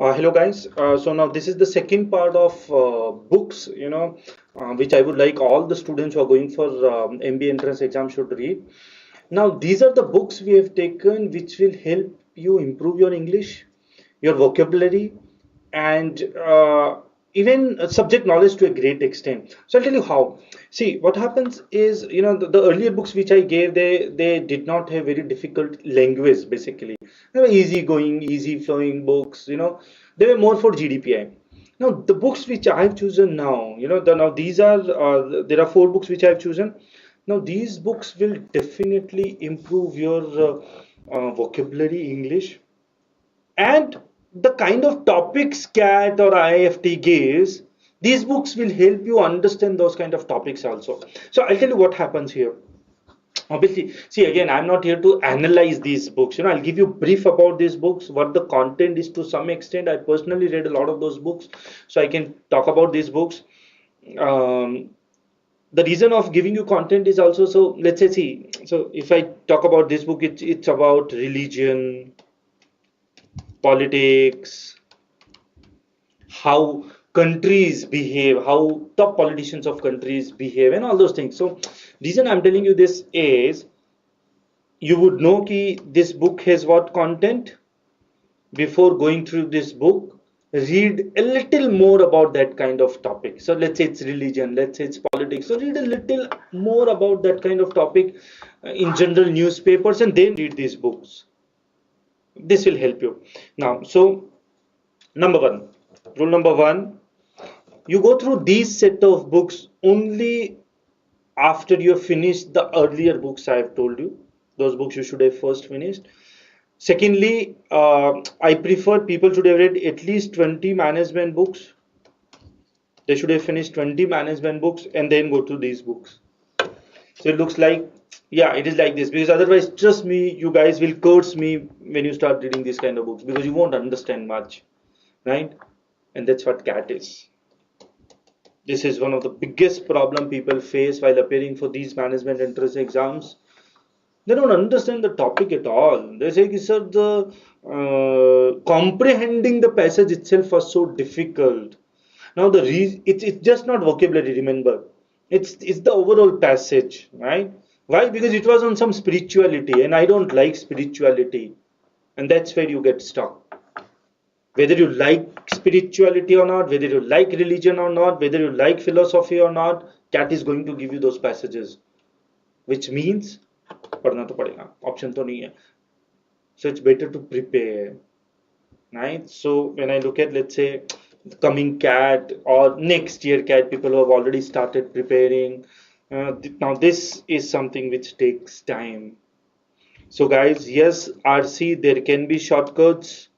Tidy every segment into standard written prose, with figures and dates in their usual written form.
Hello guys. So now this is the second part of books, which I would like all the students who are going for MBA entrance exam should read. Now these are the books we have taken which will help you improve your English, your vocabulary, and even subject knowledge to a great extent. So I'll tell you how. See, what happens is, the earlier books which I gave, they did not have very difficult language basically. They were easy going, easy flowing books, they were more for GDPI. Now the books which I have chosen now, now these are there are four books which I have chosen. Now these books will definitely improve your vocabulary English, and the kind of topics CAT or IFT gives, these books will help you understand those kind of topics also. So I'll tell you what happens here. Obviously, see, again, I'm not here to analyze these books. I'll give you brief about these books, what the content is to some extent. I personally read a lot of those books, so I can talk about these books. Um, the reason of giving you content is also, so let's say, see, so if I talk about this book, it's about religion, politics, how countries behave, how top politicians of countries behave, and all those things. So reason I'm telling you this is, you would know ki this book has what content. Before going through this book, read a little more about that kind of topic. So let's say it's religion, let's say it's politics, so read a little more about that kind of topic in general newspapers, and then read these books. This will help you. Now, so number one, rule number one, you go through these set of books only after you have finished the earlier books I have told you. Those books you should have first finished. Secondly, I prefer people should have read at least 20 management books. They should have finished 20 management books and then go to these books. So it looks like, yeah, it is like this, because otherwise, trust me, you guys will curse me when you start reading these kind of books, because you won't understand much, right? And that's what CAT is. This is one of the biggest problem people face while appearing for these management entrance exams. They don't understand the topic at all. They say, sir, the comprehending the passage itself was so difficult. Now the it's just not vocabulary. Remember, it's the overall passage, right? Why? Because it was on some spirituality, and I don't like spirituality, and that's where you get stuck. Whether you like spirituality or not, whether you like religion or not, whether you like philosophy or not, CAT is going to give you those passages, which means पढ़ना तो पड़ेगा, option तो नहीं है. So it's better to prepare, right? So when I look at, let's say, coming CAT or next year CAT, people who have already started preparing, now this is something which takes time. So guys, yes, RC, there can be shortcuts,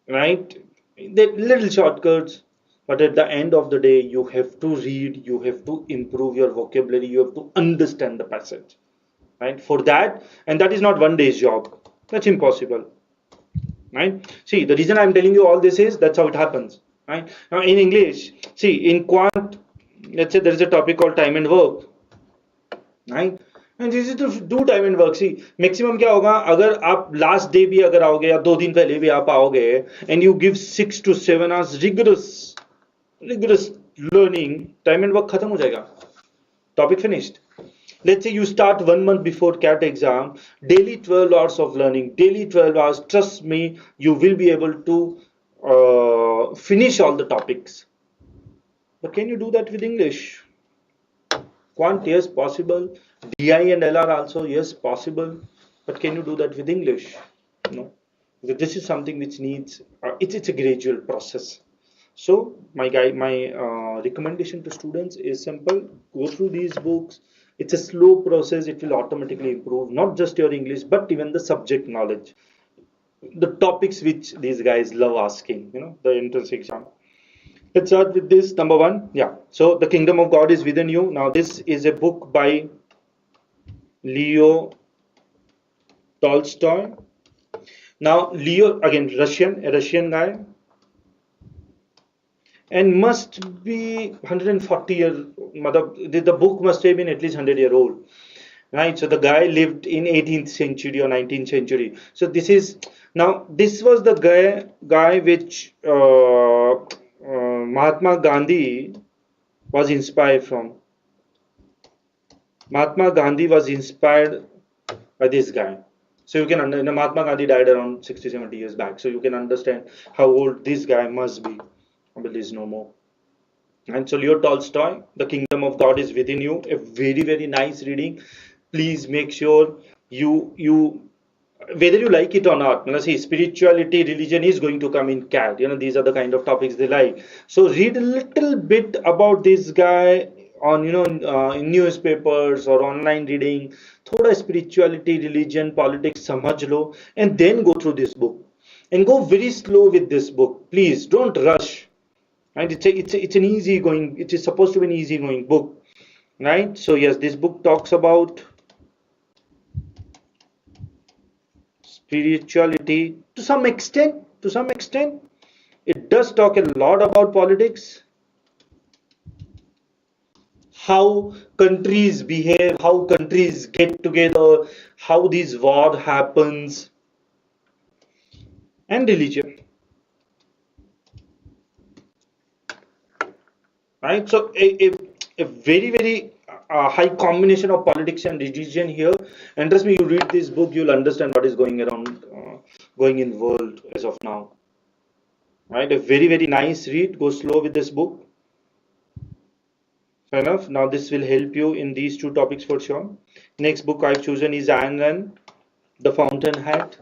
right? There little shortcuts, but at the end of the day, you have to read, you have to improve your vocabulary, you have to understand the passage, right? For that, and that is not one day's job. That's impossible, right? See, the reason I'm telling you all this is that's how it happens, right? Now in English, see, in quant, let's say there is a topic called time and work, right? And this is to do time and work. See, maximum क्या होगा, अगर आप last day भी अगर आओगे या 2 दिन पहले भी आप आओगे, and you give 6 to 7 hours rigorous learning, time and work खत्म हो जाएगा. Topic finished. Let's say you start 1 month before CAT exam, daily 12 hours of learning, daily 12 hours. Trust me, you will be able to finish all the topics. But can you do that with English? Quant, yes, possible. DI and LR also, yes, possible. But can you do that with English? No. Because this is something which needs, it's a gradual process. So my recommendation to students is simple: go through these books. It's a slow process. It will automatically improve not just your English but even the subject knowledge, the topics which these guys love asking. The entrance exam. Let's start with this number one. Yeah. So the kingdom of God is within you. Now this is a book by Leo Tolstoy. Now Leo, again, a Russian guy, and must be 140 year, the book must have been at least 100-year-old. right? So the guy lived in 18th century or 19th century. So this is now this was the guy which Mahatma Gandhi was inspired from. Mahatma Gandhi was inspired by this guy. So you can understand, Mahatma Gandhi died around 60, 70 years back. So you can understand how old this guy must be. But there's no more. And so Leo Tolstoy, The Kingdom of God is Within You, a very, very nice reading. Please make sure you whether you like it or not, see, spirituality, religion is going to come in cat. These are the kind of topics they like. So read a little bit about this guy on in newspapers or online reading. Thoda spirituality, religion, politics samajh lo, and then go through this book. And go very slow with this book. Please don't rush. Right? It's an easy going. It is supposed to be an easy going book, right? So yes, this book talks about spirituality to some extent. To some extent, it does talk a lot about politics, how countries behave, how countries get together, how this war happens, and religion. Right? So a very, very high combination of politics and religion here. And trust me, you read this book, you'll understand what is going around, going in world as of now. Right? A very, very nice read. Go slow with this book. Fair enough. Now this will help you in these two topics for sure. Next book I've chosen is Ayn Rand, The Fountainhead.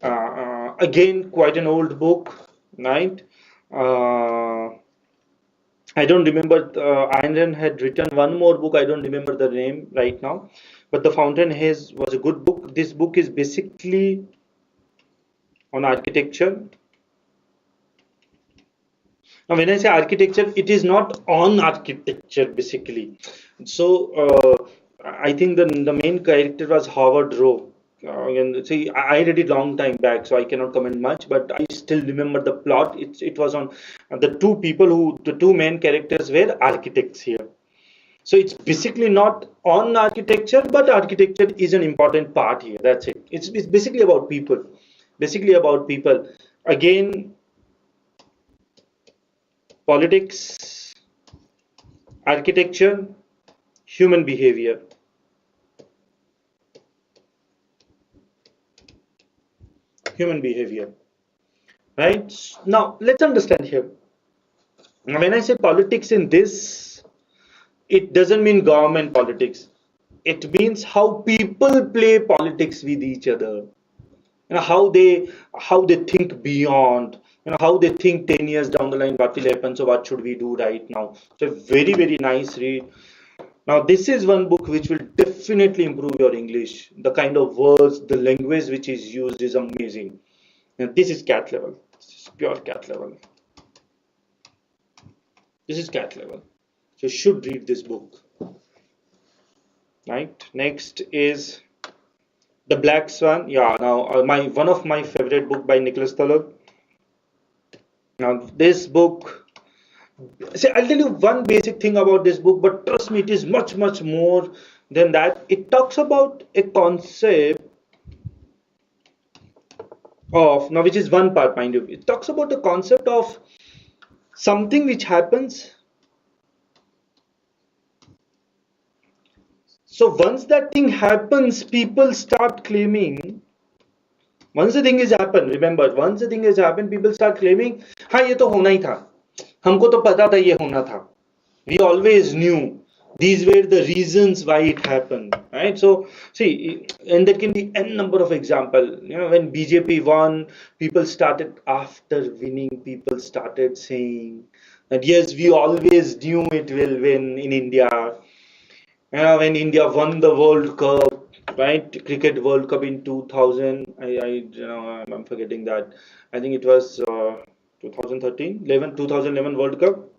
Again, quite an old book, right? Uh, I don't remember. Ayn Rand had written one more book. I don't remember the name right now. But The Fountain Haze was a good book. This book is basically on architecture. Now, when I say architecture, it is not on architecture basically. So, I think the main character was Howard Rowe. And see, I read it long time back, so I cannot comment much. But I still remember the plot. It was on the two main characters were architects here. So it's basically not on architecture, but architecture is an important part here. That's it. It's basically about people. Basically about people. Again, politics, architecture, human behavior. Human behavior. Right? Now, let's understand here. When I say politics in this, it doesn't mean government politics. It means how people play politics with each other. How they think beyond. How they think 10 years down the line what will happen. So what should we do right now? So very, very nice read. Now this is one book which will definitely improve your English. The kind of words, the language which is used is amazing. And this is cat level. This is pure cat level. This is cat level. So you should read this book. Right. Next is The Black Swan. Yeah. Now my one of my favorite book by Nicholas Taleb. Now this book. See, I'll tell you one basic thing about this book, but trust me, it is much, much more than that. It talks about a concept of, now which is one part, mind you. It talks about the concept of something which happens. So once that thing happens, people start claiming. Once the thing has happened, remember, once the thing has happened, people start claiming, हाँ ये तो होना ही था, हमको तो पता था ये होना था. We always knew these were the reasons why it happened, right? So see, and there can be n number of example. When BJP won, people started, after winning, people started saying that yes, we always knew it will win in India. When India won the World Cup, right? Cricket World Cup in 2000. I'm forgetting that. I think it was 2013, 2011 World Cup.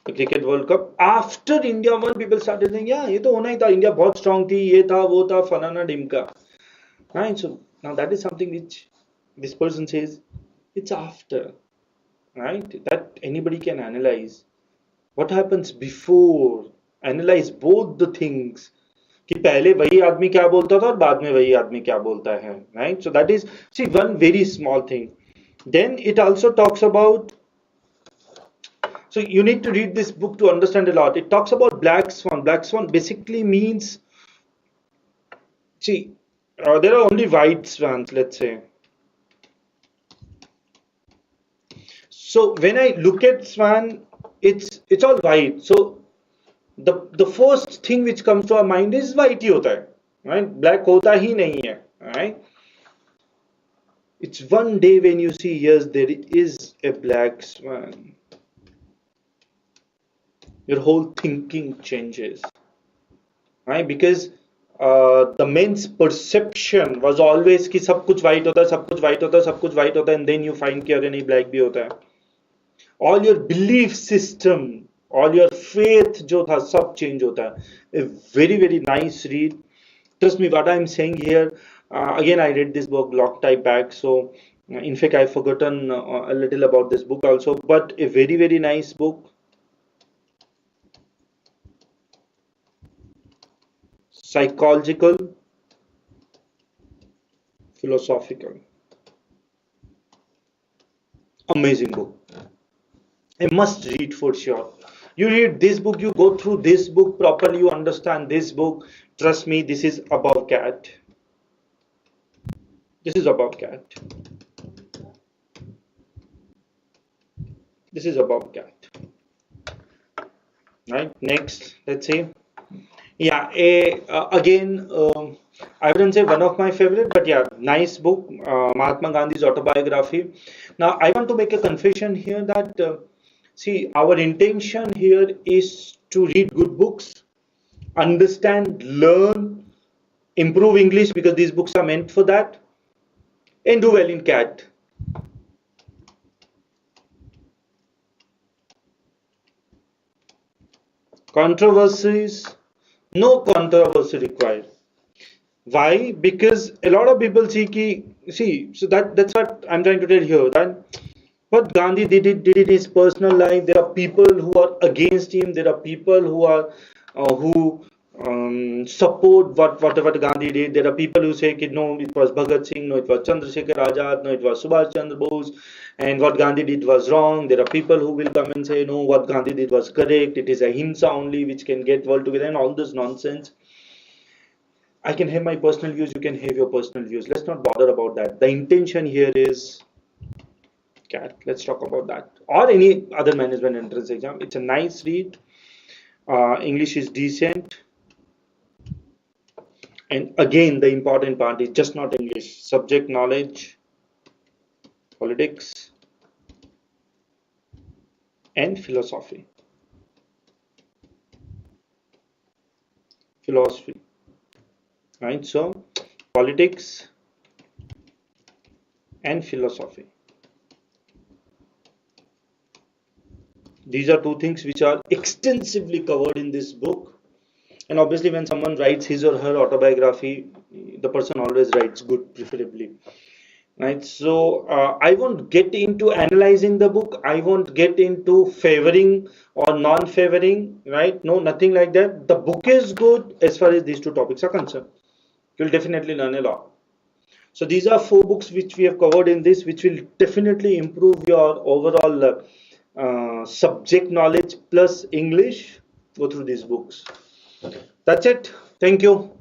The Cricket World Cup. After India won, people started saying, yeah, ये तो होना ही था. India बहुत strong थी. ये था, वो था, फलाना डिमका. Right? So now that is something which this person says it's after, right? That anybody can analyze. What happens before? Analyze both the things. कि पहले वही आदमी क्या बोलता था और बाद में वही आदमी क्या बोलता है, right? So that is, see, one very small thing. Then it also talks about, so you need to read this book to understand a lot. It talks about Black Swan. Black Swan basically means, see, there are only white swans, let's say. So when I look at swan, it's all white. So the first thing which comes to our mind is white ही होता है, right? Black होता ही नहीं है, right? It's one day when you see, yes, there is a black swan, your whole thinking changes, right? Because the men's perception was always कि सब कुछ white होता है, सब कुछ white होता है, सब कुछ white होता है, and then you find कि अरे नहीं, black भी होता है. All your belief system, all your faith जो था सब change होता है. A very very nice read. Trust me, what I'm saying here. Again, I read this book long time back, so in fact I've forgotten a little about this book also. But a very very nice book. Psychological, philosophical, amazing book. A must read for sure. You read this book, you go through this book properly, you understand this book. Trust me, this is above cat. This is above cat. This is above cat. Right? Next, let's see. Yeah, again, I wouldn't say one of my favorite, but yeah, nice book, Mahatma Gandhi's autobiography. Now, I want to make a confession here that, see, our intention here is to read good books, understand, learn, improve English because these books are meant for that, and do well in CAT. Controversies, no controversy required. Why? Because a lot of people see, so that's what I'm trying to tell here. That what Gandhi did in his personal life. There are people who are against him. There are people who are who support whatever Gandhi did. There are people who say that no, it was Bhagat Singh, no, it was Chandrasekhar Azad, no, it was Subhash Chandra Bose, and what Gandhi did was wrong. There are people who will come and say no, what Gandhi did was correct. It is ahimsa only which can get world together, and all this nonsense. I can have my personal views, you can have your personal views. Let's not bother about that. The intention here is CAT. Let's talk about that. Or any other management entrance exam. It's a nice read. English is decent. And again, the important part is just not English. Subject knowledge, politics, and philosophy. Philosophy. Right? So, politics and philosophy. These are two things which are extensively covered in this book. And obviously, when someone writes his or her autobiography, the person always writes good, preferably. Right? So, I won't get into analyzing the book. I won't get into favoring or non-favoring. Right? No, nothing like that. The book is good as far as these two topics are concerned. You'll definitely learn a lot. So these are 4 books which we have covered in this, which will definitely improve your overall subject knowledge plus English. Go through these books. That's it. Thank you.